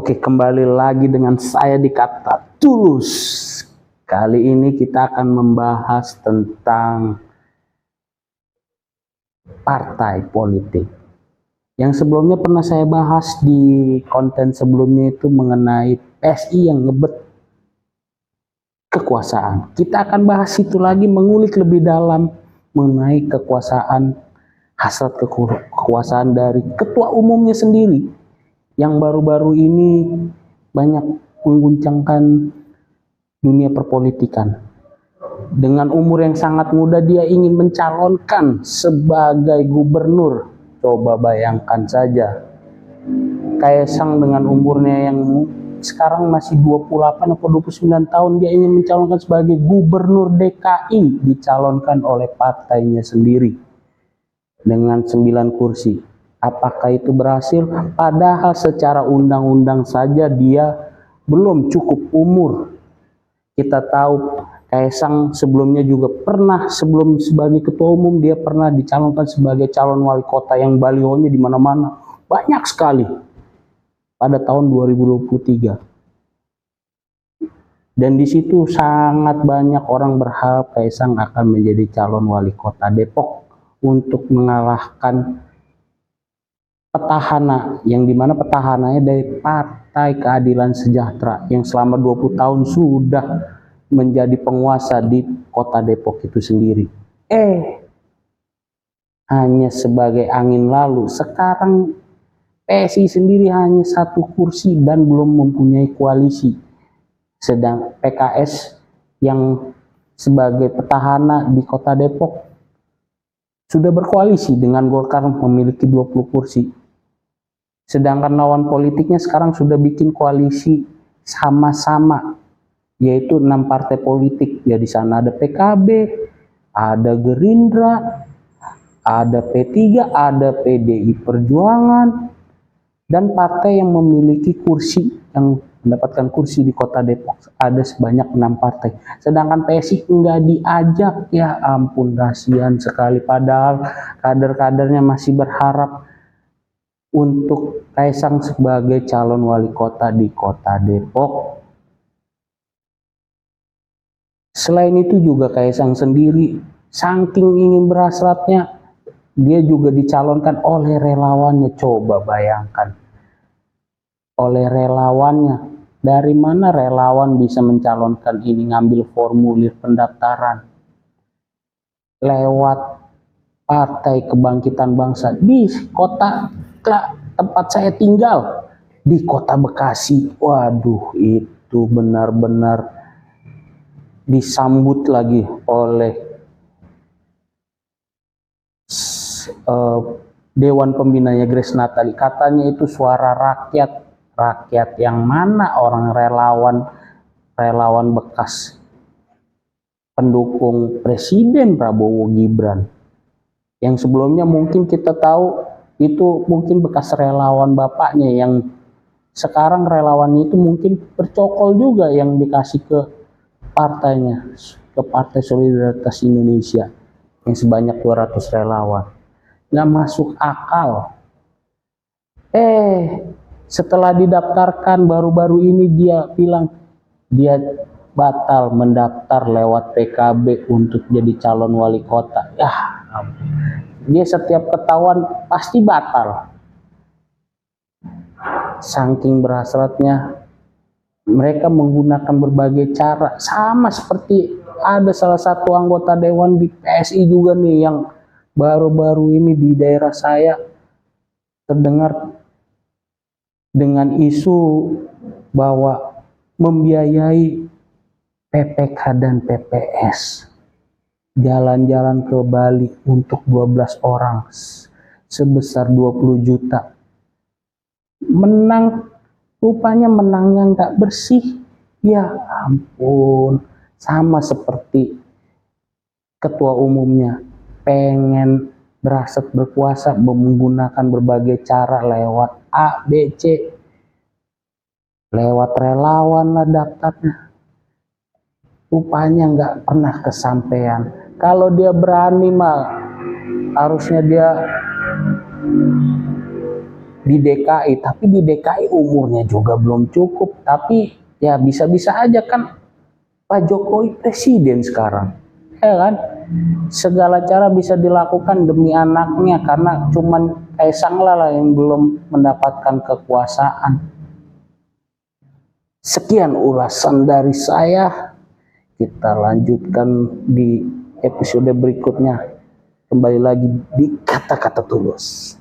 Oke, kembali lagi dengan saya di Kata Tulus. Kali ini kita akan membahas tentang partai politik. Yang sebelumnya pernah saya bahas di konten sebelumnya itu mengenai PSI yang ngebet kekuasaan. Kita akan bahas itu lagi, mengulik lebih dalam mengenai kekuasaan, hasrat kekuasaan dari ketua umumnya sendiri. Yang baru-baru ini banyak mengguncangkan dunia perpolitikan. Dengan umur yang sangat muda dia ingin mencalonkan sebagai gubernur. Coba bayangkan saja. Kaisang dengan umurnya yang sekarang masih 28 atau 29 tahun dia ingin mencalonkan sebagai gubernur DKI, dicalonkan oleh partainya sendiri dengan 9 kursi. Apakah itu berhasil? Padahal secara undang-undang saja dia belum cukup umur. Kita tahu Kaisang sebelumnya juga pernah, sebelum sebagai ketua umum dia pernah dicalonkan sebagai calon wali kota yang balihonya di mana-mana. Banyak sekali pada tahun 2023. Dan di situ sangat banyak orang berharap Kaisang akan menjadi calon wali kota Depok untuk mengalahkan petahana, yang dimana petahananya dari Partai Keadilan Sejahtera yang selama 20 tahun sudah menjadi penguasa di kota Depok itu sendiri. Hanya sebagai angin lalu. Sekarang PSI sendiri hanya 1 kursi dan belum mempunyai koalisi. Sedang PKS yang sebagai petahana di kota Depok sudah berkoalisi dengan Golkar memiliki 20 kursi. Sedangkan lawan politiknya sekarang sudah bikin koalisi sama-sama, yaitu 6 partai politik. Ya, di sana ada PKB, ada Gerindra, ada P3, ada PDI Perjuangan, dan partai yang memiliki kursi, yang mendapatkan kursi di kota Depok ada sebanyak 6 partai. Sedangkan PSI enggak diajak. Ya ampun, kasihan sekali. Padahal kader-kadernya masih berharap untuk Kaisang sebagai calon wali kota di kota Depok. Selain itu juga Kaisang sendiri saking ingin berhasratnya, dia juga dicalonkan oleh relawannya. Coba bayangkan, oleh relawannya. Dari mana relawan bisa mencalonkan ini? Ngambil formulir pendaftaran lewat Partai Kebangkitan Bangsa di kota tempat saya tinggal, di kota Bekasi. Waduh, itu benar-benar disambut lagi oleh Dewan Pembinanya Grace Natali. Katanya itu suara rakyat. Rakyat yang mana? Orang relawan bekas pendukung Presiden Prabowo Gibran. Yang sebelumnya mungkin kita tahu itu mungkin bekas relawan bapaknya, yang sekarang relawannya itu mungkin bercokol juga yang dikasih ke partainya, ke Partai Solidaritas Indonesia yang sebanyak 200 relawan. Nggak masuk akal. Setelah didaftarkan baru-baru ini dia bilang dia batal mendaftar lewat PKB untuk jadi calon wali kota. Dia setiap ketahuan pasti batal. Saking berhasratnya, mereka menggunakan berbagai cara. Sama seperti ada salah satu anggota dewan di PSI juga nih, yang baru-baru ini di daerah saya terdengar dengan isu bahwa membiayai PPK dan PPS. Jalan-jalan ke Bali untuk 12 orang sebesar 20 juta. Menang, rupanya menangnya nggak bersih. Ya ampun, sama seperti ketua umumnya pengen berhasrat berkuasa menggunakan berbagai cara lewat A, B, C, lewat relawan lah daftarnya. Rupanya nggak pernah kesampaian. Kalau dia berani mah harusnya dia di DKI, tapi di DKI umurnya juga belum cukup. Tapi ya bisa-bisa aja kan Pak Jokowi presiden sekarang, ya kan? Segala cara bisa dilakukan demi anaknya, karena cuman Kaisang lah yang belum mendapatkan kekuasaan. Sekian ulasan dari saya. Kita lanjutkan di episode berikutnya. Kembali lagi di kata-kata tulus.